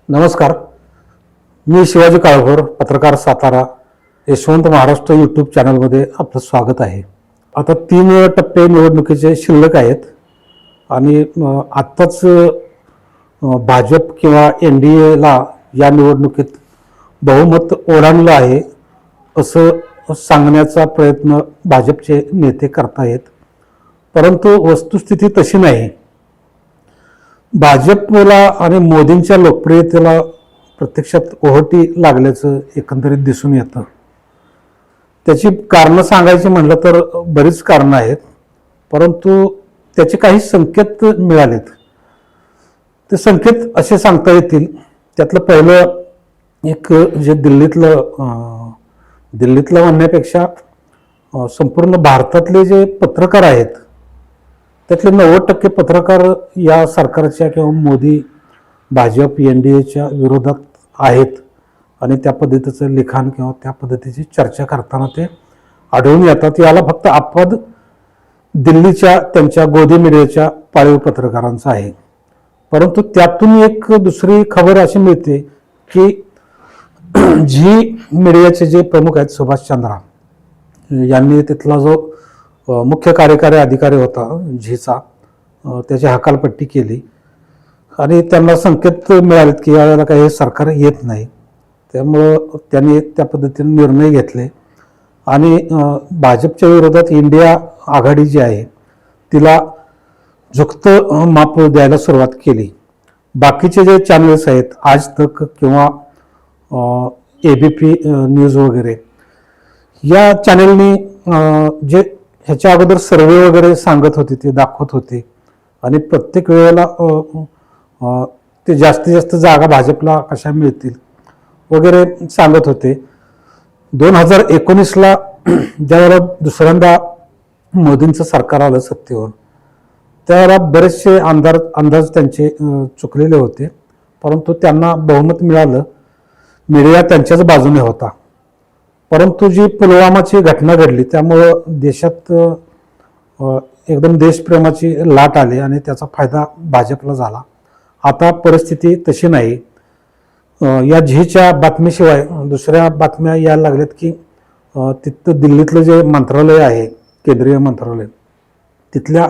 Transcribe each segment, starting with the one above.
नमस्कार. मी शिवाजी काळभोर, पत्रकार, सातारा. यशवंत महाराष्ट्र यूट्यूब चॅनलमध्ये आपलं स्वागत आहे. आता 3 टप्पे निवडणुकीचे शिल्लक आहेत आणि आत्ताच भाजप किंवा NDAला या निवडणुकीत बहुमत ओढाणलं आहे असं सांगण्याचा प्रयत्न भाजपचे नेते करतायत, परंतु वस्तुस्थिती तशी नाही. भाजपला आणि मोदींच्या लोकप्रियतेला प्रत्यक्षात ओहोटी लागल्याचं एकंदरीत दिसून येतं. त्याची कारणं सांगायची म्हटलं तर बरीच कारणं आहेत, परंतु त्याचे काही संकेत मिळालेत. ते संकेत असे सांगता येतील. त्यातलं पहिलं एक जे दिल्लीतलं म्हणण्यापेक्षा संपूर्ण भारतातले जे पत्रकार आहेत त्यातले 90% पत्रकार या सरकारच्या किंवा मोदी भाजप NDAच्या विरोधात आहेत आणि त्या पद्धतीचं लिखाण किंवा त्या पद्धतीची चर्चा करताना ते आढळून येतात. याला फक्त अपवाद दिल्लीच्या त्यांच्या गोदी मीडियाच्या पाळीव पत्रकारांचा आहे. परंतु त्यातून एक दुसरी खबर अशी मिळते की झी मीडियाचे जे प्रमुख आहेत सुभाष चंद्रा यांनी तिथला जो मुख्य कार्यकारी अधिकारी होता झीचा त्याची हकालपट्टी केली आणि त्यांना संकेत मिळालेत की यावेळेला काही हे सरकार येत नाही. त्यामुळं त्यांनी त्या पद्धतीने निर्णय घेतले आणि भाजपच्या विरोधात इंडिया आघाडी जी आहे तिला झुकतं माप द्यायला सुरुवात केली. बाकीचे जे चॅनल्स आहेत आज तक किंवा ABP न्यूज वगैरे या चॅनलनी जे ह्याच्या अगोदर सर्वे वगैरे सांगत होते ते दाखवत होते आणि प्रत्येक वेळेला ते जास्तीत जास्त जागा भाजपला कशा मिळतील वगैरे सांगत होते. 2019ला ज्यावेळेला दुसऱ्यांदा मोदींचं सरकार आलं सत्तेवर त्यावेळेला बरेचसे अंदाज त्यांचे चुकलेले होते, परंतु त्यांना बहुमत मिळालं. मीडिया त्यांच्याच बाजूने होता. परंतु जी पुलवामाची घटना घडली त्यामुळं देशात एकदम देशप्रेमाची लाट आली आणि त्याचा फायदा भाजपला झाला. आता परिस्थिती तशी नाही. या झीच्या बातमीशिवाय दुसऱ्या बातम्या यायला लागल्यात की तिथं दिल्लीतलं जे मंत्रालय आहे केंद्रीय मंत्रालय तिथल्या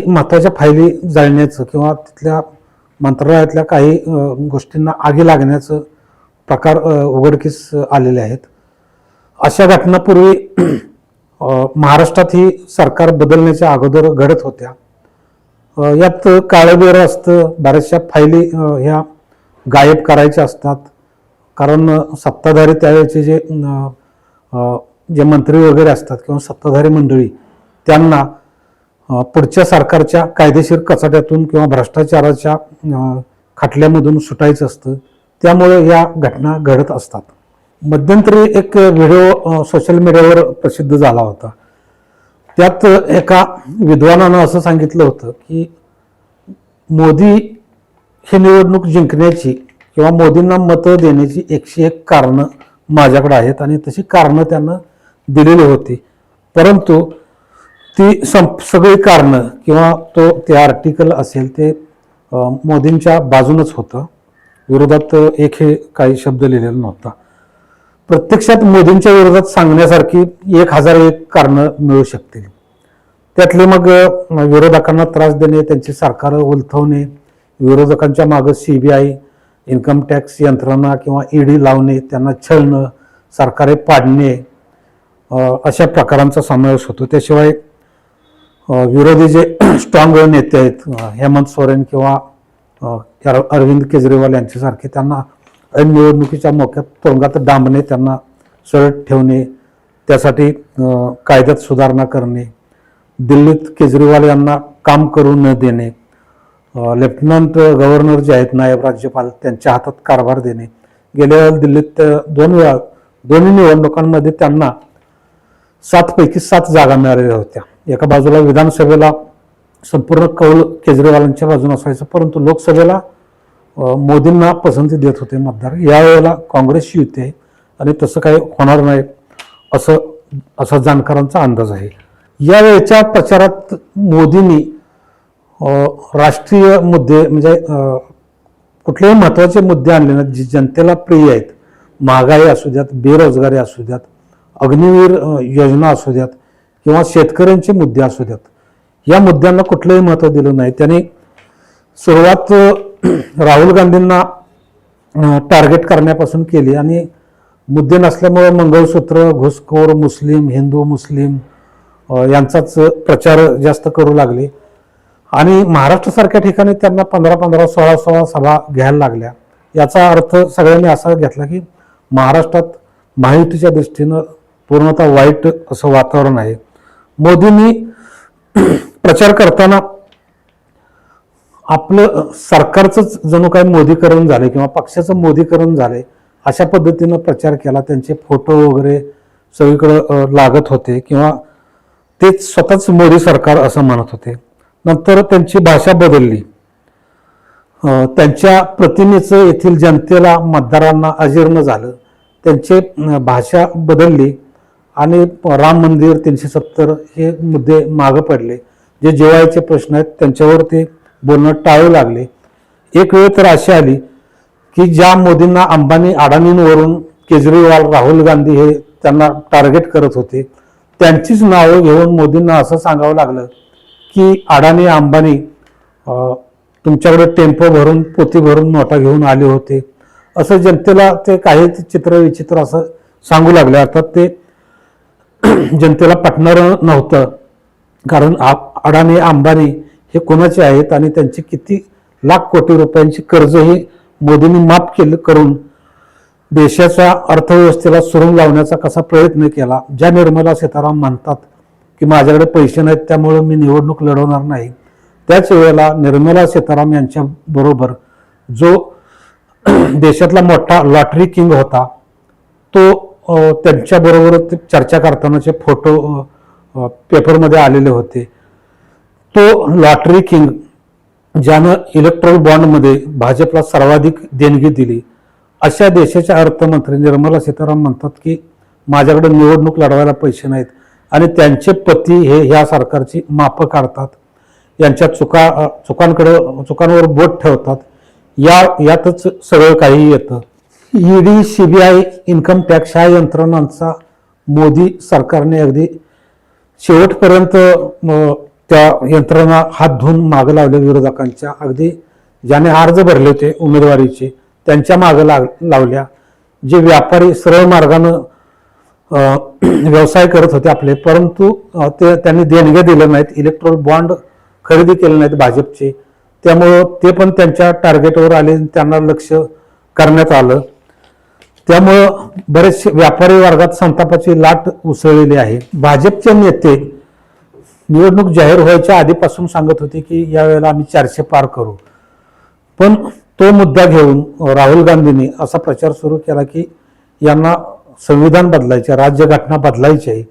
महत्त्वाच्या फायली जाळण्याचं किंवा तिथल्या मंत्रालयातल्या काही गोष्टींना आगी लागण्याचं प्रकार उघडकीस आलेले आहेत. अशा घटनापूर्वी महाराष्ट्रात ही सरकार बदलण्याच्या अगोदर घडत होत्या. यात काळबेर असतं, बऱ्याचशा फायली ह्या गायब करायच्या असतात, कारण सत्ताधारी त्यावेळेचे जे मंत्री वगैरे असतात किंवा सत्ताधारी मंडळी त्यांना पुढच्या सरकारच्या कायदेशीर कचाट्यातून किंवा भ्रष्टाचाराच्या खटल्यामधून सुटायचं असतं. त्यामुळे या घटना घडत असतात. मध्यंतरी एक व्हिडिओ सोशल मीडियावर प्रसिद्ध झाला होता. त्यात एका विद्वानानं असं सांगितलं होतं की मोदी ही निवडणूक जिंकण्याची किंवा मोदींना मतं देण्याची 101 कारणं माझ्याकडे आहेत आणि तशी कारणं त्यानं दिलेली होती, परंतु ती सगळी कारणं किंवा ते आर्टिकल असेल ते मोदींच्या बाजूनच होतं, विरोधात एकही काही शब्द लिहिलेला नव्हता. प्रत्यक्षात मोदींच्या विरोधात सांगण्यासारखी 1001 कारणं मिळू शकतील. त्यातले मग विरोधकांना त्रास देणे, त्यांची सरकारं उलथवणे, विरोधकांच्या मागं CBI इन्कम टॅक्स यंत्रणा किंवा ED लावणे, त्यांना छळणं, सरकारे पाडणे अशा प्रकारांचा समावेश होतो. त्याशिवाय विरोधी जे स्ट्रॉंग नेते आहेत हेमंत सोरेन किंवा अरविंद केजरीवाल यांच्यासारखे त्यांना निवडणुकीच्या मोक्यात तुरुंगात डांबणे, त्यांना सरळ ठेवणे, त्यासाठी कायद्यात सुधारणा करणे, दिल्लीत केजरीवाल यांना काम करू न देणे, लेफ्टनंट गव्हर्नर जे आहेत नायब राज्यपाल त्यांच्या हातात कारभार देणे. गेल्या दिल्लीत दोन्ही निवडणुकांमध्ये त्यांना 7 पैकी 7 जागा मिळालेल्या होत्या. एका बाजूला विधानसभेला संपूर्ण कौल केजरीवालांच्या बाजूने असायचं, परंतु लोकसभेला मोदींना पसंती देत होते मतदार. यावेळेला काँग्रेसची युती आहे आणि तसं काही होणार नाही असा जाणकारांचा अंदाज आहे. यावेळच्या प्रचारात मोदींनी राष्ट्रीय मुद्दे म्हणजे कुठलेही महत्त्वाचे मुद्दे आणले ना जे जनतेला प्रिय आहेत, महागाई असू द्यात, बेरोजगारी असू द्यात, अग्निवीर योजना असू द्यात किंवा शेतकऱ्यांचे मुद्दे असू द्यात, या मुद्द्यांना कुठलंही महत्त्व दिलं नाही. त्यांनी सुरुवात राहुल गांधींना टार्गेट करण्यापासून केली आणि मुद्दे नसल्यामुळे मंगळसूत्र, घुसखोर, मुस्लिम, हिंदू मुस्लिम यांचाच प्रचार जास्त करू लागले आणि महाराष्ट्रासारख्या ठिकाणी त्यांना 15-15, 16-16 सभा घ्यायला लागल्या. याचा अर्थ सगळ्यांनी असा घेतला की महाराष्ट्रात महायुतीच्या दृष्टीनं पूर्णतः वाईट असं वातावरण आहे. मोदींनी प्रचार करताना आपलं सरकारचंच जणू काही मोदीकरण झाले किंवा पक्षाचं मोदीकरण झाले अशा पद्धतीनं प्रचार केला. त्यांचे फोटो वगैरे सगळीकडे लागत होते किंवा तेच स्वतःच मोदी सरकार असं म्हणत होते. नंतर त्यांची भाषा बदलली. त्यांच्या प्रतिमेचं येथील जनतेला, मतदारांना अजीर्ण झालं. त्यांची भाषा बदलली आणि राम मंदिर, 370 हे मुद्दे मागं पडले. जे जिव्हाळ्याचे प्रश्न आहेत त्यांच्यावर ते बोलणं टाळू लागले. एक वेळ तर अशी आली की ज्या मोदींना अंबानी, अडाणींवरून केजरीवाल, राहुल गांधी हे त्यांना टार्गेट करत होते, त्यांचीच नावं घेऊन मोदींना असं सांगावं लागलं की अडाणी, अंबानी तुमच्याकडे टेम्पो भरून, पोती भरून नोटा घेऊन आले होते, असं जनतेला ते काही चित्र विचित्र असं सांगू लागले. अर्थात ते जनतेला पटणार नव्हतं, कारण अडाणी, अंबानी हे कोणाचे आहेत आणि त्यांची किती लाख कोटी रुपयांची कर्जही मोदींनी माफ करून देशाच्या अर्थव्यवस्थेला सुरुंग लावण्याचा कसा प्रयत्न केला. ज्या निर्मला सीतारामन म्हणतात की माझ्याकडे पैसे नाहीत त्यामुळे मी निवडणूक लढवणार नाही, त्याच वेळेला निर्मला सीतारामन यांच्या बरोबर जो देशातला मोठा लॉटरी किंग होता तो त्यांच्याबरोबर चर्चा करतानाचे फोटो पेपरमध्ये आलेले होते. तो लॉटरी किंग ज्यानं इलेक्ट्रॉल बॉन्डमध्ये भाजपला सर्वाधिक देणगी दिली, अशा देशाच्या अर्थमंत्री निर्मला सीतारामन म्हणतात की माझ्याकडे निवडणूक लढवायला पैसे नाहीत आणि त्यांचे पती हे ह्या सरकारची मापं काढतात, यांच्या चुकांवर बोट ठेवतात. यातच सगळं काही येतं. ईडी, सीबीआय, इन्कम टॅक्स ह्या यंत्रणांचा मोदी सरकारने अगदी शेवटपर्यंत त्या यंत्रणा हात धुवून मागं लावले. विरोधकांच्या, अगदी ज्याने अर्ज भरले होते उमेदवारीचे त्यांच्या मागं लावल्या. जे व्यापारी सरळ मार्गानं व्यवसाय करत होते आपले, परंतु त्यांनी देणग्या दिल्या नाहीत, इलेक्ट्रॉल बॉन्ड खरेदी केले नाहीत भाजपचे, त्यामुळं ते पण त्यांच्या टार्गेटवर आले, त्यांना लक्ष करण्यात आलं. त्यामुळं बरेचसे व्यापारी वर्गात संतापाची लाट उसळलेली आहे. भाजपचे नेते निवडणूक जाहीर व्हायच्या आधीपासून सांगत होते की यावेळेला आम्ही 400 पार करू, पण तो मुद्दा घेऊन राहुल गांधींनी असा प्रचार सुरू केला की यांना संविधान बदलायचे, राज्यघटना बदलायची आहे,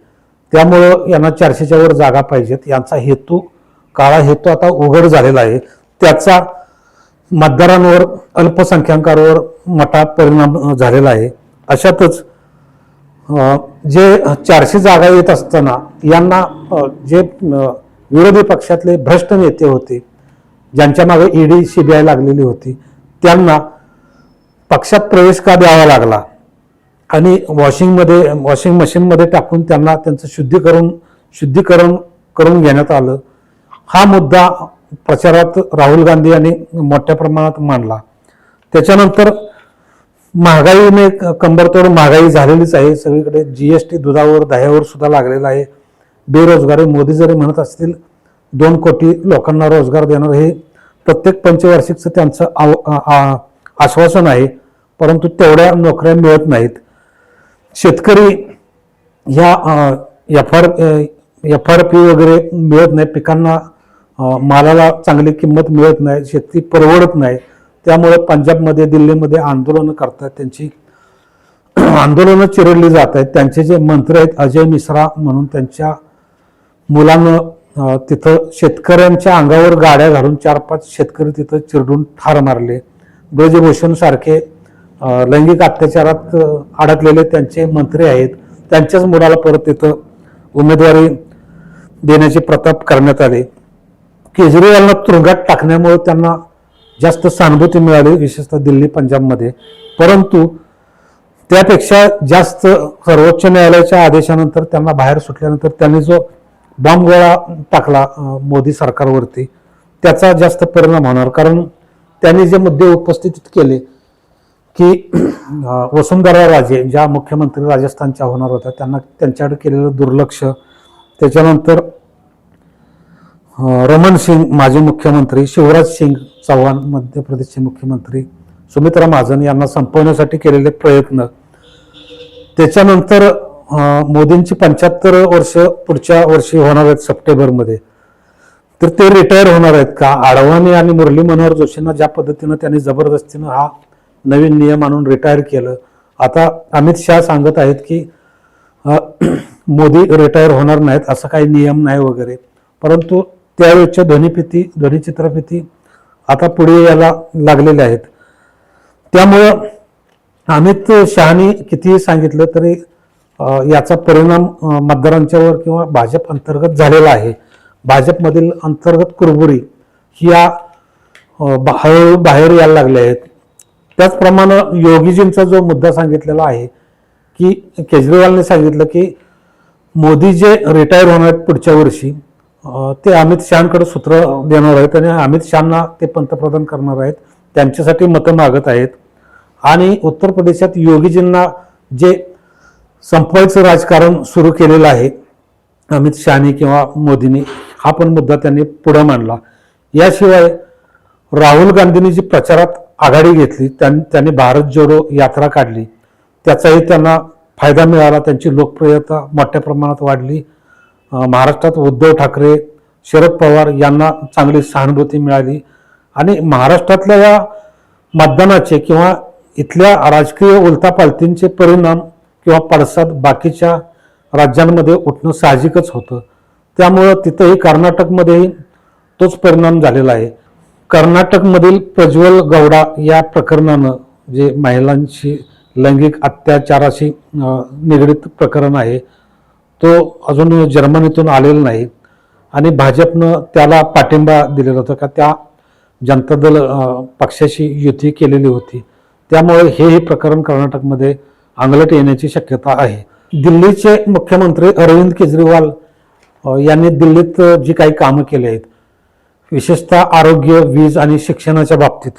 त्यामुळं यांना 400च्या वर जागा पाहिजेत. यांचा हेतू, काळा हेतू आता उघड झालेला आहे. त्याचा मतदारांवर, अल्पसंख्याकांवर मोठा परिणाम झालेला आहे. अशातच जे 400 जागा येत असताना यांना जे विरोधी पक्षातले भ्रष्ट नेते होते, ज्यांच्या मागे ईडी, सीबीआय लागलेली होती, त्यांना पक्षात प्रवेश का द्यावा लागला आणि वॉशिंग मशीनमध्ये टाकून त्यांना त्यांचं शुद्धीकरण करून घेण्यात आलं. हा मुद्दा प्रचारात राहुल गांधी यांनी मोठ्या प्रमाणात मांडला. त्याच्यानंतर महागाईने कंबरतोड महागाई झालेलीच आहे. सगळीकडे जीएसटी दुधावर, दह्यावर सुद्धा लागलेला आहे. बेरोजगारी, मोदी जरी म्हणत असतील 2 कोटी लोकांना रोजगार देणार, हे प्रत्येक पंचवार्षिकचं त्यांचं आश्वासन आहे, परंतु तेवढ्या नोकऱ्या मिळत नाहीत. शेतकरी ह्या FRP वगैरे मिळत नाही, पिकांना मालाला चांगली किंमत मिळत नाही, शेती परवडत नाही. त्यामुळे पंजाबमध्ये, दिल्लीमध्ये आंदोलनं करतात, त्यांची आंदोलनं चिरडली जात आहेत. त्यांचे जे मंत्री आहेत अजय मिश्रा म्हणून, त्यांच्या मुलानं तिथं शेतकऱ्यांच्या अंगावर गाड्या घालून 4-5 शेतकरी तिथं चिरडून ठार मारले. ब्रजभूषण सारखे लैंगिक अत्याचारात अडकलेले त्यांचे मंत्री आहेत, त्यांच्याच मुलाला परत तिथं उमेदवारी देण्याचे प्रताप करण्यात आले. केजरीवालला तुरुंगात टाकण्यामुळे त्यांना जास्त सहानुभूती मिळाली, विशेषतः दिल्ली पंजाबमध्ये. परंतु त्यापेक्षा जास्त सर्वोच्च न्यायालयाच्या आदेशानंतर त्यांना बाहेर सुटल्यानंतर त्यांनी जो बॉम्बगोळा टाकला मोदी सरकारवरती, त्याचा जास्त परिणाम होणार. कारण त्यांनी जे मुद्दे उपस्थित केले की वसुंधरा राजे ज्या मुख्यमंत्री राजस्थानच्या होणार होत्या त्यांना त्यांच्याकडे केलेलं दुर्लक्ष, त्याच्यानंतर रमन सिंग माजी मुख्यमंत्री, शिवराज सिंग चौहान मध्य प्रदेशचे मुख्यमंत्री, सुमित्रा महाजन यांना संपवण्यासाठी केलेले प्रयत्न, त्याच्यानंतर मोदींची 75 वर्ष पुढच्या वर्षी होणार आहेत सप्टेंबरमध्ये, तर ते रिटायर होणार आहेत का? आडवाणी आणि मुरली मनोहर जोशींना ज्या पद्धतीनं त्यांनी जबरदस्तीनं हा नवीन नियम आणून रिटायर केलं, आता अमित शहा सांगत आहेत की मोदी रिटायर होणार नाहीत, असं काही नियम नाही वगैरे. परंतु त्यावेळेच्या ध्वनिचित्रफिती आता पुढे यायला लागलेल्या आहेत. त्यामुळं अमित शहानी कितीही सांगितलं तरी याचा परिणाम मतदारांच्यावर किंवा भाजप अंतर्गत झालेला आहे. भाजपमधील अंतर्गत कुरबुरी ही हळूहळू बाहेर यायला लागल्या आहेत. त्याचप्रमाणे योगीजींचा जो मुद्दा सांगितलेला आहे की केजरीवालने सांगितलं की मोदी जे रिटायर होणार आहेत पुढच्या वर्षी ते अमित शहाकडे सूत्र देणार आहेत आणि अमित शहाना ते पंतप्रधान करणार आहेत, त्यांच्यासाठी मतं मागत आहेत. आणि उत्तर प्रदेशात योगीजींना जे संपवायचं राजकारण सुरू केलेलं आहे अमित शहानी किंवा मोदींनी, हा पण मुद्दा त्यांनी पुढे मांडला. याशिवाय राहुल गांधींनी जी प्रचारात आघाडी घेतली, त्यांनी भारत जोडो यात्रा काढली, त्याचाही त्यांना फायदा मिळाला, त्यांची लोकप्रियता मोठ्या प्रमाणात वाढली. महाराष्ट्रात उद्धव ठाकरे, शरद पवार यांना चांगली सहानुभूती मिळाली आणि महाराष्ट्रातल्या या मतदानाचे किंवा इथल्या राजकीय उलथापालथींचे परिणाम किंवा पडसाद बाकीच्या राज्यांमध्ये उठणं साहजिकच होतं. त्यामुळं तिथंही कर्नाटकमध्येही तोच परिणाम झालेला आहे. कर्नाटकमधील प्रज्वल गौडा या प्रकरणानं, जे महिलांशी लैंगिक अत्याचाराशी निगडीत प्रकरण आहे, तो अजून जर्मनीतून आलेला नाही आणि भाजपनं त्याला पाठिंबा दिलेला होता का त्या जनता दल पक्षाशी युती केलेली होती. त्यामुळे हे प्रकरण कर्नाटकमध्ये अंगलट येण्याची शक्यता आहे. दिल्लीचे मुख्यमंत्री अरविंद केजरीवाल यांनी दिल्लीत जी काही कामं केली आहेत, विशेषतः आरोग्य, वीज आणि शिक्षणाच्या बाबतीत,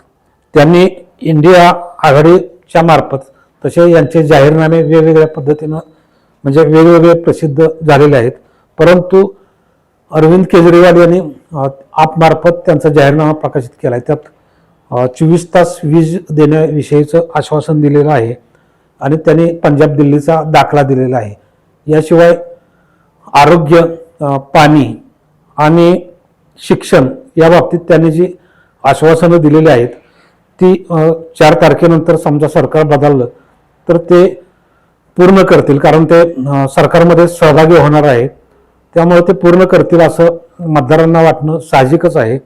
त्यांनी इंडिया आघाडीच्या मार्फत तसे यांचे जाहीरनामे वेगवेगळ्या पद्धतीनं म्हणजे वेगवेगळे प्रसिद्ध झालेले आहेत. परंतु अरविंद केजरीवाल यांनी आपमार्फत त्यांचा जाहीरनामा प्रकाशित केला आहे. त्यात 24 तास वीज देण्याविषयीचं आश्वासन दिलेलं आहे आणि त्यांनी पंजाब दिल्लीचा दाखला दिलेला आहे. याशिवाय आरोग्य, पाणी आणि शिक्षण या बाबतीत त्यांनी जी आश्वासनं दिलेली आहेत ती 4 तारखेनंतर समजा सरकार बदललं तर ते पूर्ण करतील, कारण ते सरकारमध्ये सहभागी होणार आहे. त्यामुळे ते पूर्ण करतील असं मतदारांना वाटणं साहजिकच आहे.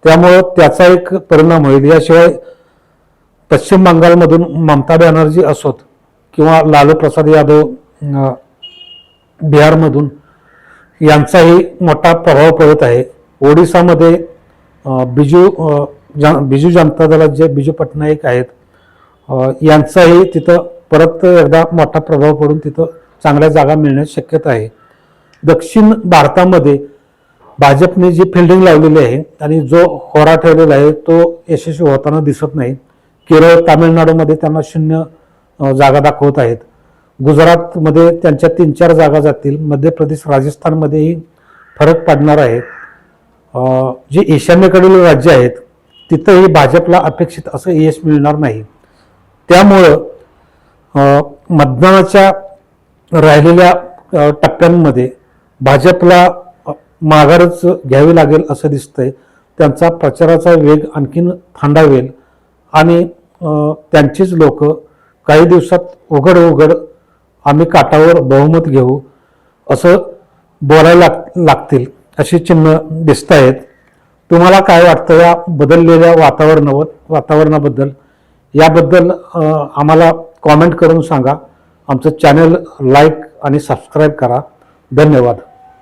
त्यामुळं त्याचा एक परिणाम होईल. याशिवाय पश्चिम बंगालमधून ममता बॅनर्जी असोत किंवा लालू प्रसाद यादव बिहारमधून, यांचाही मोठा प्रभाव पडत आहे. ओडिसामध्ये बिजू जनता दलात जे बिजू पटनाईक आहेत यांचाही तिथं परत एकदा मोठा प्रभाव पडून तिथं चांगल्या जागा मिळण्याची शक्यता आहे. दक्षिण भारतामध्ये भाजपने जी फिल्डिंग लावलेली आहे आणि जो होरा ठेवलेला आहे तो यशस्वी होताना दिसत नाही. केरळ, तामिळनाडूमध्ये त्यांना 0 जागा दाखवत आहेत. गुजरातमध्ये त्यांच्या 3-4 जागा जातील. मध्य प्रदेश, राजस्थानमध्येही फरक पडणार आहे. जे ईशान्येकडील राज्य आहेत तिथंही भाजपला अपेक्षित असं यश मिळणार नाही. त्यामुळं मतदानाच्या राहिलेल्या टप्प्यांमध्ये भाजपला माघारच घ्यावी लागेल असं दिसतंय. त्यांचा प्रचाराचा वेग आणखीन थांबावेल आणि त्यांचीच लोक काही दिवसात उघड आम्ही काटावर बहुमत घेऊ असं बोलायला लागतील अशी चिन्ह दिसत आहेत. तुम्हाला काय वाटतं या बदललेल्या वातावरणाबद्दल? याबद्दल आम्हाला कॉमेंट करून सांगा. आमचं चॅनल लाईक आणि सबस्क्राईब करा. धन्यवाद.